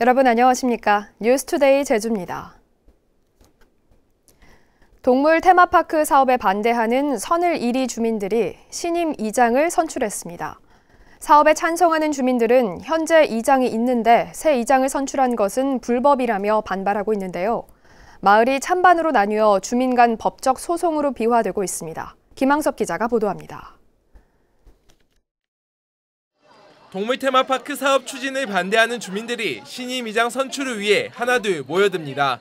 여러분 안녕하십니까? 뉴스투데이 제주입니다. 동물 테마파크 사업에 반대하는 선을 1위 주민들이 신임 이장을 선출했습니다. 사업에 찬성하는 주민들은 현재 이장이 있는데 새 이장을 선출한 것은 불법이라며 반발하고 있는데요. 마을이 찬반으로 나뉘어 주민 간 법적 소송으로 비화되고 있습니다. 김항섭 기자가 보도합니다. 동물 테마파크 사업 추진을 반대하는 주민들이 신임 이장 선출을 위해 하나둘 모여듭니다.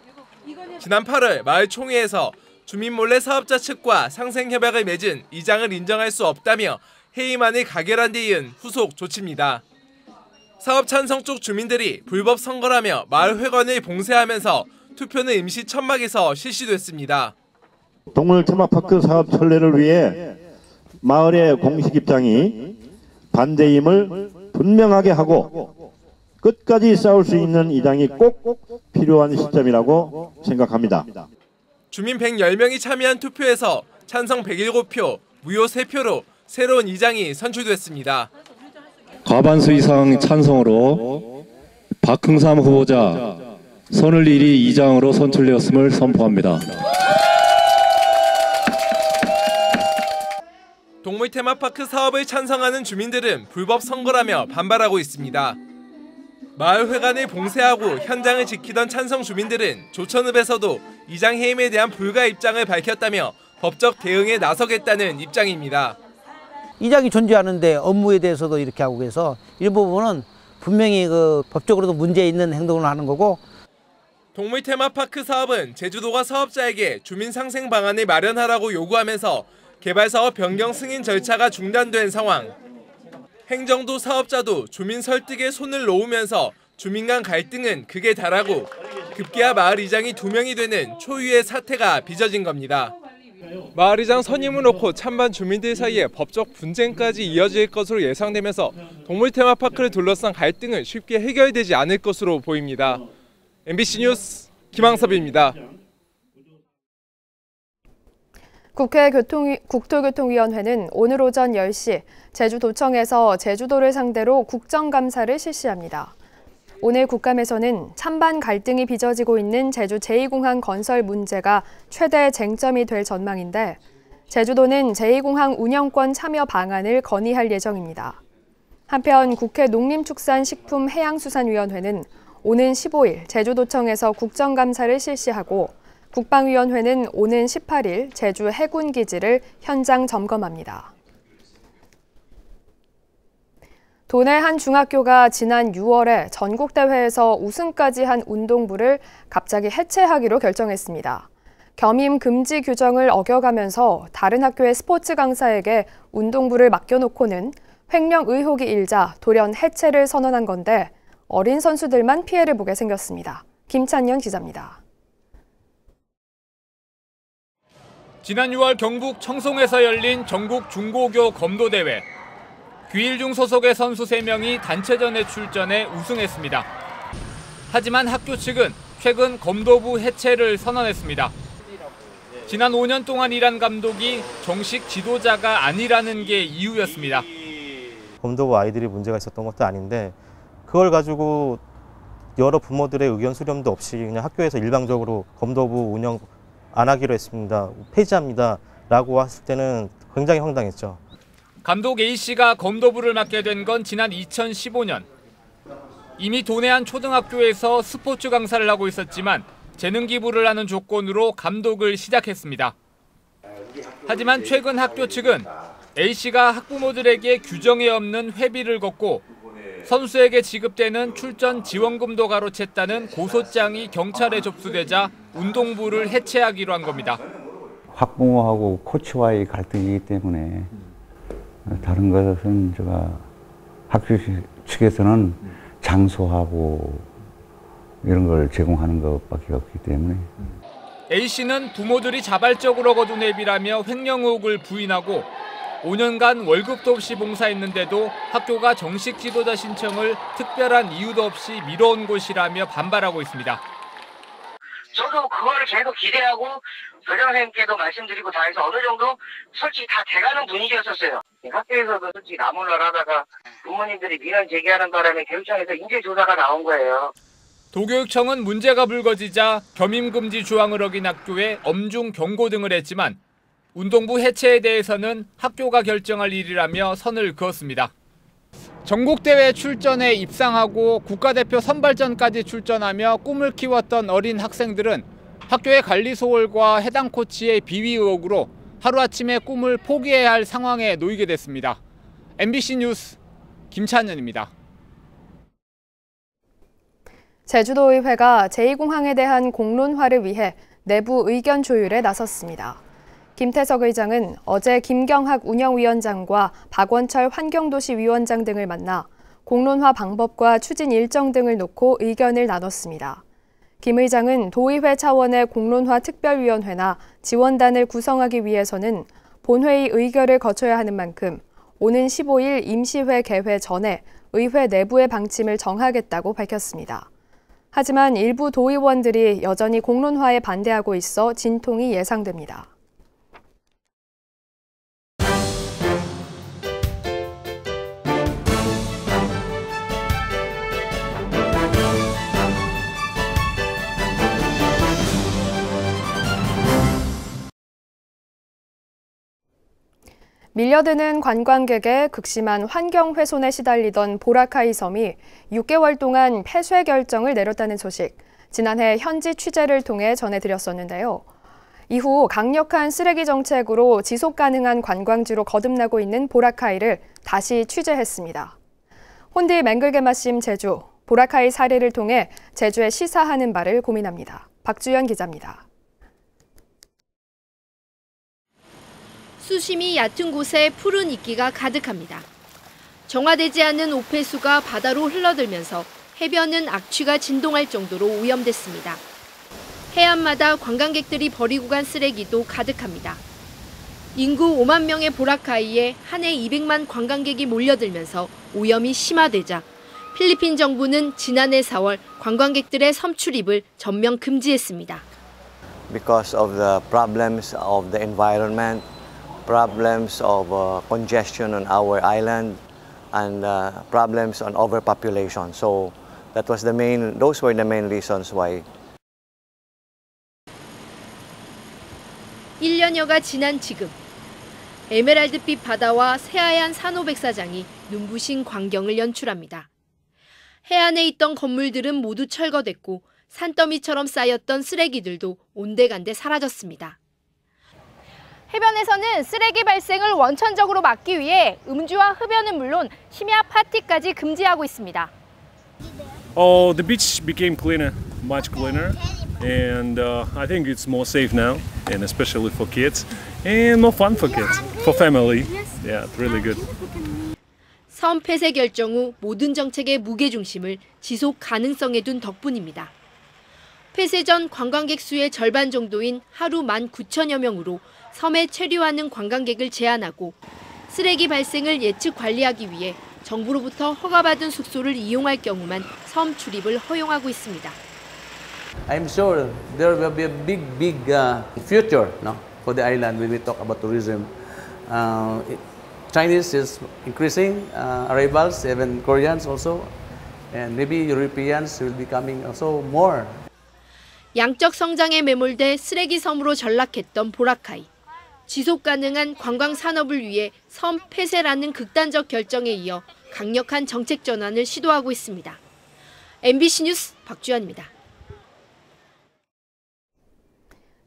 지난 8월 마을 총회에서 주민 몰래 사업자 측과 상생협약을 맺은 이장을 인정할 수 없다며 회의만을 가결한 데 이은 후속 조치입니다. 사업 찬성 쪽 주민들이 불법 선거라며 마을 회관을 봉쇄하면서 투표는 임시 천막에서 실시됐습니다. 동물 테마파크 사업 철회를 위해 마을의 공식 입장이 반대임을 분명하게 하고 끝까지 싸울 수 있는 이장이 꼭 필요한 시점이라고 생각합니다. 주민 110명이 참여한 투표에서 찬성 107표, 무효 3표로 새로운 이장이 선출됐습니다. 과반수 이상 찬성으로 박흥삼 후보자 선을 1위 이장으로 선출되었음을 선포합니다. 동물 테마파크 사업을 찬성하는 주민들은 불법 선거라며 반발하고 있습니다. 마을 회관을 봉쇄하고 현장을 지키던 찬성 주민들은 조천읍에서도 이장 해임에 대한 불가 입장을 밝혔다며 법적 대응에 나서겠다는 입장입니다. 이장이 존재하는데 업무에 대해서도 이렇게 하고 해서 이 부분은 분명히 법적으로도 문제 있는 행동을 하는 거고. 동물 테마파크 사업은 제주도가 사업자에게 주민 상생 방안을 마련하라고 요구하면서 개발 사업 변경 승인 절차가 중단된 상황. 행정도 사업자도 주민 설득에 손을 놓으면서 주민 간 갈등은 극에 달하고 급기야 마을 이장이 2명이 되는 초유의 사태가 빚어진 겁니다. 마을 이장 선임을 놓고 찬반 주민들 사이에 법적 분쟁까지 이어질 것으로 예상되면서 동물 테마파크를 둘러싼 갈등은 쉽게 해결되지 않을 것으로 보입니다. MBC 뉴스 김항섭입니다. 국회 국토교통위원회는 오늘 오전 10시 제주도청에서 제주도를 상대로 국정감사를 실시합니다. 오늘 국감에서는 찬반 갈등이 빚어지고 있는 제주 제2공항 건설 문제가 최대 쟁점이 될 전망인데 제주도는 제2공항 운영권 참여 방안을 건의할 예정입니다. 한편 국회 농림축산식품해양수산위원회는 오는 15일 제주도청에서 국정감사를 실시하고 국방위원회는 오는 18일 제주 해군기지를 현장 점검합니다. 도내 한 중학교가 지난 6월에 전국대회에서 우승까지 한 운동부를 갑자기 해체하기로 결정했습니다. 겸임 금지 규정을 어겨가면서 다른 학교의 스포츠 강사에게 운동부를 맡겨놓고는 횡령 의혹이 일자 돌연 해체를 선언한 건데 어린 선수들만 피해를 보게 생겼습니다. 김찬년 기자입니다. 지난 6월 경북 청송에서 열린 전국 중고교 검도대회. 귀일중 소속의 선수 3명이 단체전에 출전해 우승했습니다. 하지만 학교 측은 최근 검도부 해체를 선언했습니다. 지난 5년 동안 일한 감독이 정식 지도자가 아니라는 게 이유였습니다. 검도부 아이들이 문제가 있었던 것도 아닌데 그걸 가지고 여러 부모들의 의견 수렴도 없이 그냥 학교에서 일방적으로 검도부 운영 안 하기로 했습니다. 폐지합니다. 라고 했을 때는 굉장히 황당했죠. 감독 A씨가 검도부를 맡게 된 건 지난 2015년. 이미 도내 한 초등학교에서 스포츠 강사를 하고 있었지만 재능 기부를 하는 조건으로 감독을 시작했습니다. 하지만 최근 학교 측은 A씨가 학부모들에게 규정에 없는 회비를 걷고 선수에게 지급되는 출전 지원금도 가로챘다는 고소장이 경찰에 접수되자 운동부를 해체하기로 한 겁니다. 학부모하고 코치와의 갈등이기 때문에 다른 것은 학교 측에서는 장소하고 이런 걸 제공하는 것밖에 없기 때문에. A씨는 부모들이 자발적으로 거둔 회비라며 횡령 의혹을 부인하고 5년간 월급도 없이 봉사했는데도 학교가 정식 지도자 신청을 특별한 이유도 없이 미뤄온 곳이라며 반발하고 있습니다. 저도 그거를 계속 기대하고 교장선생님께도 말씀드리고 다 해서 어느 정도 솔직히 다 돼가는 분위기였었어요. 학교에서도 솔직히 나몰라라 하다가 부모님들이 민원 제기하는 바람에 교육청에서 인재조사가 나온 거예요. 도교육청은 문제가 불거지자 겸임금지 조항을 어긴 학교에 엄중 경고 등을 했지만 운동부 해체에 대해서는 학교가 결정할 일이라며 선을 그었습니다. 전국대회 출전에 입상하고 국가대표 선발전까지 출전하며 꿈을 키웠던 어린 학생들은 학교의 관리 소홀과 해당 코치의 비위 의혹으로 하루아침에 꿈을 포기해야 할 상황에 놓이게 됐습니다. MBC 뉴스 김찬현입니다. 제주도의회가 제2공항에 대한 공론화를 위해 내부 의견 조율에 나섰습니다. 김태석 의장은 어제 김경학 운영위원장과 박원철 환경도시위원장 등을 만나 공론화 방법과 추진 일정 등을 놓고 의견을 나눴습니다. 김 의장은 도의회 차원의 공론화 특별위원회나 지원단을 구성하기 위해서는 본회의 의결을 거쳐야 하는 만큼 오는 15일 임시회 개회 전에 의회 내부의 방침을 정하겠다고 밝혔습니다. 하지만 일부 도의원들이 여전히 공론화에 반대하고 있어 진통이 예상됩니다. 밀려드는 관광객의 극심한 환경 훼손에 시달리던 보라카이 섬이 6개월 동안 폐쇄 결정을 내렸다는 소식, 지난해 현지 취재를 통해 전해드렸었는데요. 이후 강력한 쓰레기 정책으로 지속 가능한 관광지로 거듭나고 있는 보라카이를 다시 취재했습니다. 혼디 맹글게마심 제주, 보라카이 사례를 통해 제주에 시사하는 바를 고민합니다. 박주연 기자입니다. 수심이 얕은 곳에 푸른 이끼가 가득합니다. 정화되지 않은 오폐수가 바다로 흘러들면서 해변은 악취가 진동할 정도로 오염됐습니다. 해안마다 관광객들이 버리고 간 쓰레기도 가득합니다. 인구 5만 명의 보라카이에 한 해 200만 관광객이 몰려들면서 오염이 심화되자 필리핀 정부는 지난해 4월 관광객들의 섬 출입을 전면 금지했습니다. Because of the problems of the environment, problems of congestion on our island, and problems on overpopulation. So those were the main reasons why. 1년여가 지난 지금, 에메랄드빛 바다와 새하얀 산호백사장이 눈부신 광경을 연출합니다. 해안에 있던 건물들은 모두 철거됐고 산더미처럼 쌓였던 쓰레기들도 온데간데 사라졌습니다. 해변에서는 쓰레기 발생을 원천적으로 막기 위해 음주와 흡연은 물론 심야 파티까지 금지하고 있습니다. The beach became cleaner, much cleaner, and I think it's more safe now, and especially for kids, and more fun for kids, for family. Yeah, it's really good. 섬 폐쇄 결정 후 모든 정책의 무게중심을 지속 가능성에 둔 덕분입니다. 폐쇄 전 관광객 수의 절반 정도인 하루 19,000여 명으로 섬에 체류하는 관광객을 제한하고 쓰레기 발생을 예측 관리하기 위해 정부로부터 허가받은 숙소를 이용할 경우만 섬 출입을 허용하고 있습니다. I'm sure there will be a big future for the island when we talk about tourism. Chinese is increasing arrivals, even Koreans also, and maybe Europeans will be coming also more. 양적 성장에 매몰돼 쓰레기 섬으로 전락했던 보라카이. 지속 가능한 관광 산업을 위해 섬 폐쇄라는 극단적 결정에 이어 강력한 정책 전환을 시도하고 있습니다. MBC 뉴스 박주연입니다.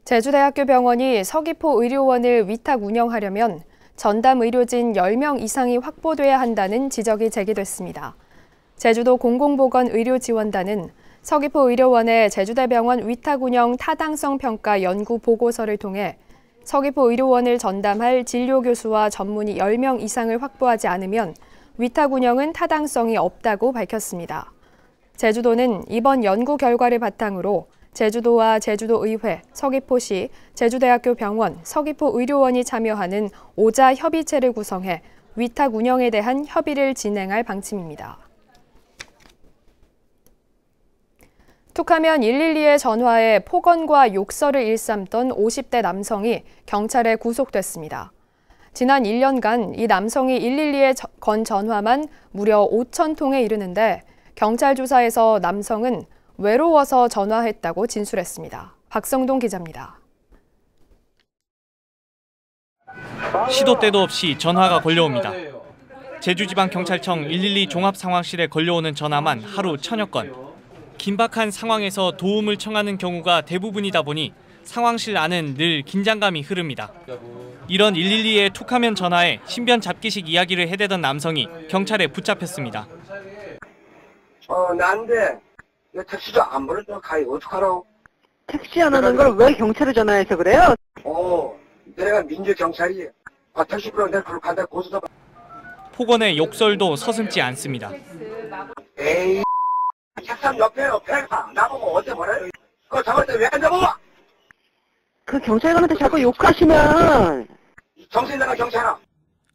제주대학교 병원이 서귀포 의료원을 위탁 운영하려면 전담 의료진 10명 이상이 확보돼야 한다는 지적이 제기됐습니다. 제주도 공공보건의료지원단은 서귀포 의료원의 제주대병원 위탁 운영 타당성 평가 연구 보고서를 통해 서귀포 의료원을 전담할 진료 교수와 전문의 10명 이상을 확보하지 않으면 위탁 운영은 타당성이 없다고 밝혔습니다. 제주도는 이번 연구 결과를 바탕으로 제주도와 제주도의회, 서귀포시, 제주대학교 병원, 서귀포의료원이 참여하는 5자 협의체를 구성해 위탁 운영에 대한 협의를 진행할 방침입니다. 툭하면 112의 전화에 폭언과 욕설을 일삼던 50대 남성이 경찰에 구속됐습니다. 지난 1년간 이 남성이 112에 건 전화만 무려 5,000통에 이르는데 경찰 조사에서 남성은 외로워서 전화했다고 진술했습니다. 박성동 기자입니다. 시도 때도 없이 전화가 걸려옵니다. 제주지방경찰청 112 종합상황실에 걸려오는 전화만 하루 1000여 건. 긴박한 상황에서 도움을 청하는 경우가 대부분이다 보니 상황실 안은 늘 긴장감이 흐릅니다. 이런 112에 툭하면 전화해 신변 잡기식 이야기를 해대던 남성이 경찰에 붙잡혔습니다. 나인데 택시도 안 부르면 가요. 어떡하라고? 택시 안 오는 걸 왜 경찰에 전화해서 그래요? 내가 민주경찰이 택시 부르면 내가 그걸 간다 고소다. 폭언의 욕설도 서슴지 않습니다. 에이, 책상 옆에 나보고 어제 뭐래요? 그거 잡을 때 왜 안 잡아봐? 그 경찰관한테 자꾸 욕하시면 정신 나가 경찰아.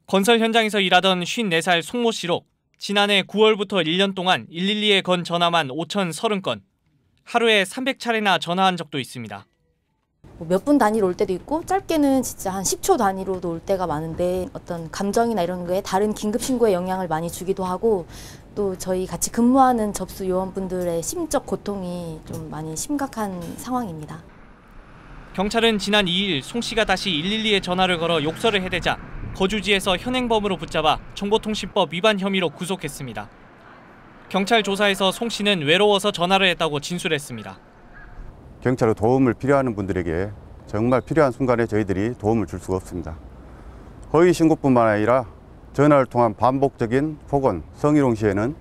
건설 현장에서 일하던 54살 송모 씨로 지난해 9월부터 1년 동안 112에 건 전화만 5,030건, 하루에 300차례나 전화한 적도 있습니다. 몇 분 단위로 올 때도 있고 짧게는 진짜 한 10초 단위로도 올 때가 많은데 어떤 감정이나 이런 거에 다른 긴급 신고에 영향을 많이 주기도 하고 또 저희 같이 근무하는 접수 요원분들의 심적 고통이 좀 많이 심각한 상황입니다. 경찰은 지난 2일 송 씨가 다시 112에 전화를 걸어 욕설을 해대자 거주지에서 현행범으로 붙잡아 정보통신법 위반 혐의로 구속했습니다. 경찰 조사에서 송 씨는 외로워서 전화를 했다고 진술했습니다. 경찰의 도움을 필요하는 분들에게 정말 필요한 순간에 저희들이 도움을 줄 수가 없습니다. 허위 신고뿐만 아니라 전화를 통한 반복적인 폭언, 성희롱 시에는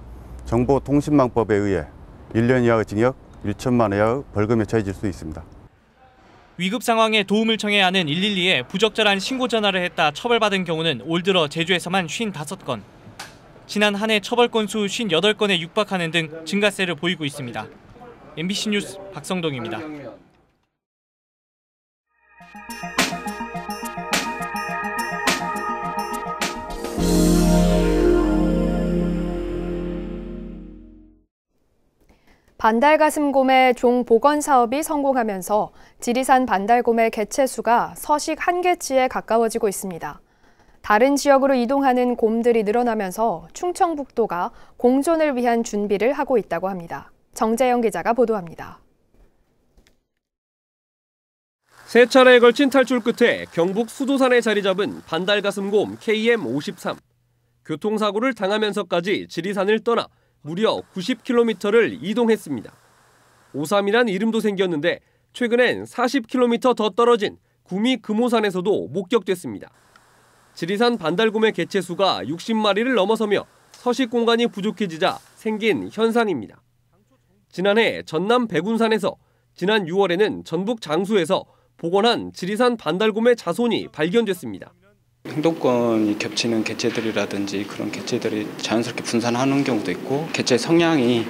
정보통신망법에 의해 1년 이하의 징역, 1천만 원 이하의 벌금에 처해질 수 있습니다. 위급 상황에 도움을 청해야 하는 112에 부적절한 신고 전화를 했다 처벌받은 경우는 올 들어 제주에서만 55건. 지난 한 해 처벌 건수 58건에 육박하는 등 증가세를 보이고 있습니다. MBC 뉴스 박성동입니다. 반달가슴곰의 종복원 사업이 성공하면서 지리산 반달곰의 개체수가 서식 한계치에 가까워지고 있습니다. 다른 지역으로 이동하는 곰들이 늘어나면서 충청북도가 공존을 위한 준비를 하고 있다고 합니다. 정재영 기자가 보도합니다. 세 차례에 걸친 탈출 끝에 경북 수도산에 자리 잡은 반달가슴곰 KM53. 교통사고를 당하면서까지 지리산을 떠나 무려 90km를 이동했습니다. 오삼이란 이름도 생겼는데 최근엔 40km 더 떨어진 구미 금오산에서도 목격됐습니다. 지리산 반달곰의 개체수가 60마리를 넘어서며 서식 공간이 부족해지자 생긴 현상입니다. 지난해 전남 백운산에서 지난 6월에는 전북 장수에서 복원한 지리산 반달곰의 자손이 발견됐습니다. 행동권이 겹치는 개체들이라든지 그런 개체들이 자연스럽게 분산하는 경우도 있고 개체 성향이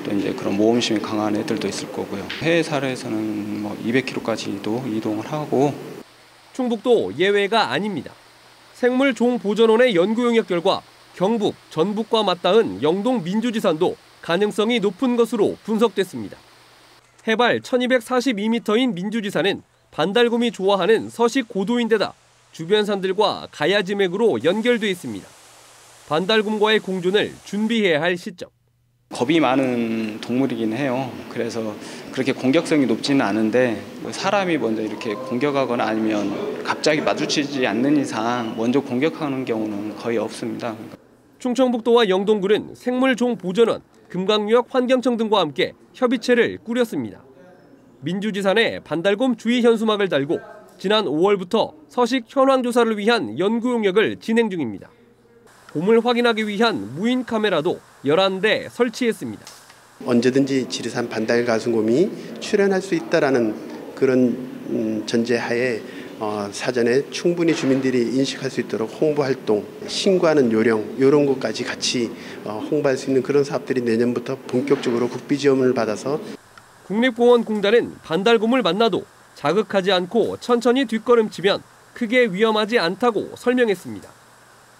또 이제 그런 모험심이 강한 애들도 있을 거고요. 해외 사례에서는 200km까지도 이동을 하고. 충북도 예외가 아닙니다. 생물종보전원의 연구 용역 결과 경북, 전북과 맞닿은 영동 민주지산도 가능성이 높은 것으로 분석됐습니다. 해발 1242m인 민주지산은 반달곰이 좋아하는 서식 고도인데다 주변 산들과 가야지맥으로 연결돼 있습니다. 반달곰과의 공존을 준비해야 할 시점. 겁이 많은 동물이긴 해요. 그래서 그렇게 공격성이 높지는 않은데 사람이 먼저 이렇게 공격하거나 아니면 갑자기 마주치지 않는 이상 먼저 공격하는 경우는 거의 없습니다. 충청북도와 영동군은 생물종보전원, 금강유역 환경청 등과 함께 협의체를 꾸렸습니다. 민주지산에 반달곰 주의 현수막을 달고 지난 5월부터 서식 현황 조사를 위한 연구 용역을 진행 중입니다. 곰을 확인하기 위한 무인 카메라도 11대 설치했습니다. 언제든지 지리산 반달가슴곰이 출현할 수 있다라는 그런 전제하에 사전에 충분히 주민들이 인식할 수 있도록 홍보활동, 신고하는 요령 이런 것까지 같이 홍보할 수 있는 그런 사업들이 내년부터 본격적으로 국비 지원을 받아서 국립공원공단은 반달곰을 만나도 자극하지 않고 천천히 뒷걸음치면 크게 위험하지 않다고 설명했습니다.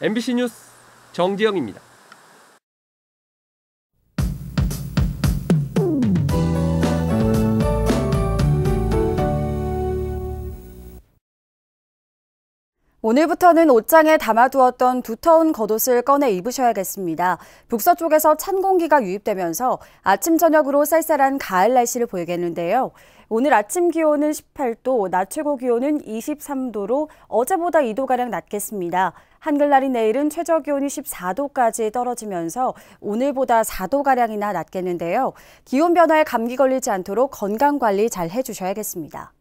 MBC 뉴스 정지영입니다. 오늘부터는 옷장에 담아두었던 두터운 겉옷을 꺼내 입으셔야겠습니다. 북서쪽에서 찬 공기가 유입되면서 아침 저녁으로 쌀쌀한 가을 날씨를 보이겠는데요. 오늘 아침 기온은 18도, 낮 최고 기온은 23도로 어제보다 2도가량 낮겠습니다. 한글날인 내일은 최저 기온이 14도까지 떨어지면서 오늘보다 4도가량이나 낮겠는데요. 기온 변화에 감기 걸리지 않도록 건강관리 잘 해주셔야겠습니다.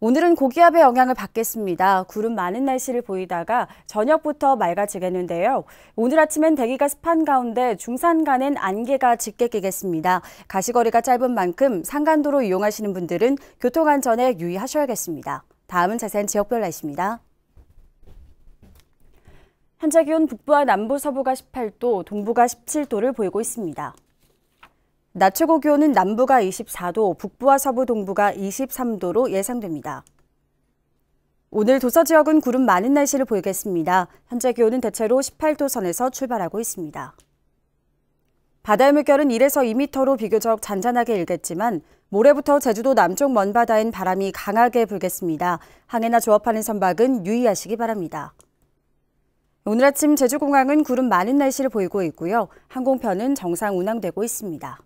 오늘은 고기압의 영향을 받겠습니다. 구름 많은 날씨를 보이다가 저녁부터 맑아지겠는데요. 오늘 아침엔 대기가 습한 가운데 중산간엔 안개가 짙게 끼겠습니다. 가시거리가 짧은 만큼 산간도로 이용하시는 분들은 교통안전에 유의하셔야겠습니다. 다음은 자세한 지역별 날씨입니다. 현재 기온 북부와 남부 서부가 18도, 동부가 17도를 보이고 있습니다. 낮 최고 기온은 남부가 24도, 북부와 서부 동부가 23도로 예상됩니다. 오늘 도서 지역은 구름 많은 날씨를 보이겠습니다. 현재 기온은 대체로 18도 선에서 출발하고 있습니다. 바다의 물결은 1에서 2m로 비교적 잔잔하게 일겠지만 모레부터 제주도 남쪽 먼바다엔 바람이 강하게 불겠습니다. 항해나 조업하는 선박은 유의하시기 바랍니다. 오늘 아침 제주공항은 구름 많은 날씨를 보이고 있고요. 항공편은 정상 운항되고 있습니다.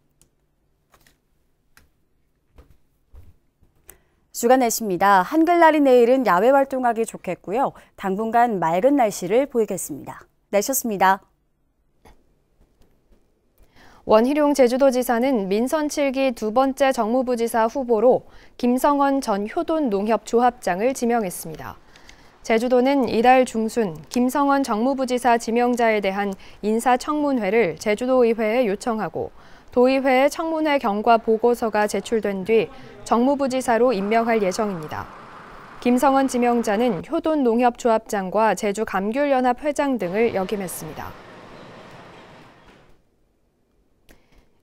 주간 날씨입니다. 한글날인 내일은 야외 활동하기 좋겠고요. 당분간 맑은 날씨를 보이겠습니다. 날씨였습니다. 원희룡 제주도지사는 민선 7기 두 번째 정무부지사 후보로 김성원 전 효돈 농협조합장을 지명했습니다. 제주도는 이달 중순 김성원 정무부지사 지명자에 대한 인사청문회를 제주도의회에 요청하고 도의회에 청문회 경과 보고서가 제출된 뒤 정무부지사로 임명할 예정입니다. 김성원 지명자는 효돈 농협조합장과 제주감귤연합 회장 등을 역임했습니다.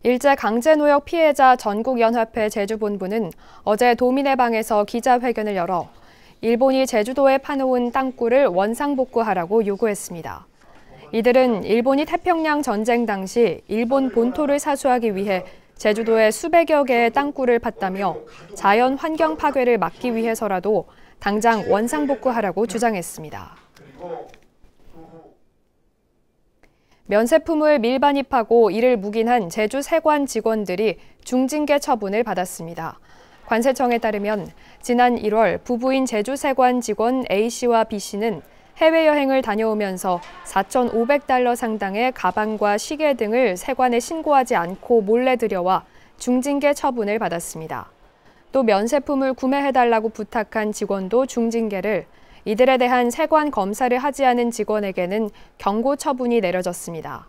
일제강제노역 피해자 전국연합회 제주본부는 어제 도민의 방에서 기자회견을 열어 일본이 제주도에 파놓은 땅굴을 원상복구하라고 요구했습니다. 이들은 일본이 태평양 전쟁 당시 일본 본토를 사수하기 위해 제주도에 수백여 개의 땅굴을 팠다며 자연 환경 파괴를 막기 위해서라도 당장 원상복구하라고 주장했습니다. 면세품을 밀반입하고 이를 묵인한 제주 세관 직원들이 중징계 처분을 받았습니다. 관세청에 따르면 지난 1월 부부인 제주 세관 직원 A씨와 B씨는 해외여행을 다녀오면서 4,500달러 상당의 가방과 시계 등을 세관에 신고하지 않고 몰래 들여와 중징계 처분을 받았습니다. 또 면세품을 구매해달라고 부탁한 직원도 중징계를, 이들에 대한 세관 검사를 하지 않은 직원에게는 경고 처분이 내려졌습니다.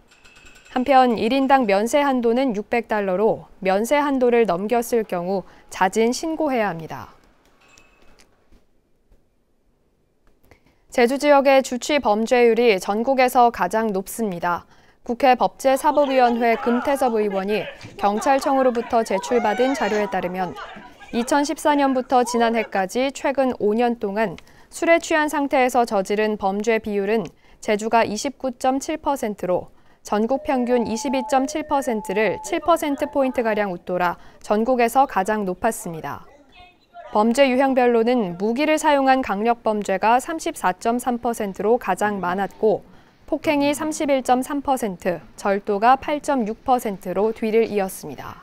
한편 1인당 면세 한도는 600달러로 면세 한도를 넘겼을 경우 자진 신고해야 합니다. 제주 지역의 주취 범죄율이 전국에서 가장 높습니다. 국회 법제사법위원회 금태섭 의원이 경찰청으로부터 제출받은 자료에 따르면 2014년부터 지난해까지 최근 5년 동안 술에 취한 상태에서 저지른 범죄 비율은 제주가 29.7%로 전국 평균 22.7%를 7%포인트가량 웃돌아 전국에서 가장 높았습니다. 범죄 유형별로는 무기를 사용한 강력범죄가 34.3%로 가장 많았고 폭행이 31.3%, 절도가 8.6%로 뒤를 이었습니다.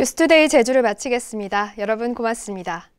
뉴스투데이 제주를 마치겠습니다. 여러분 고맙습니다.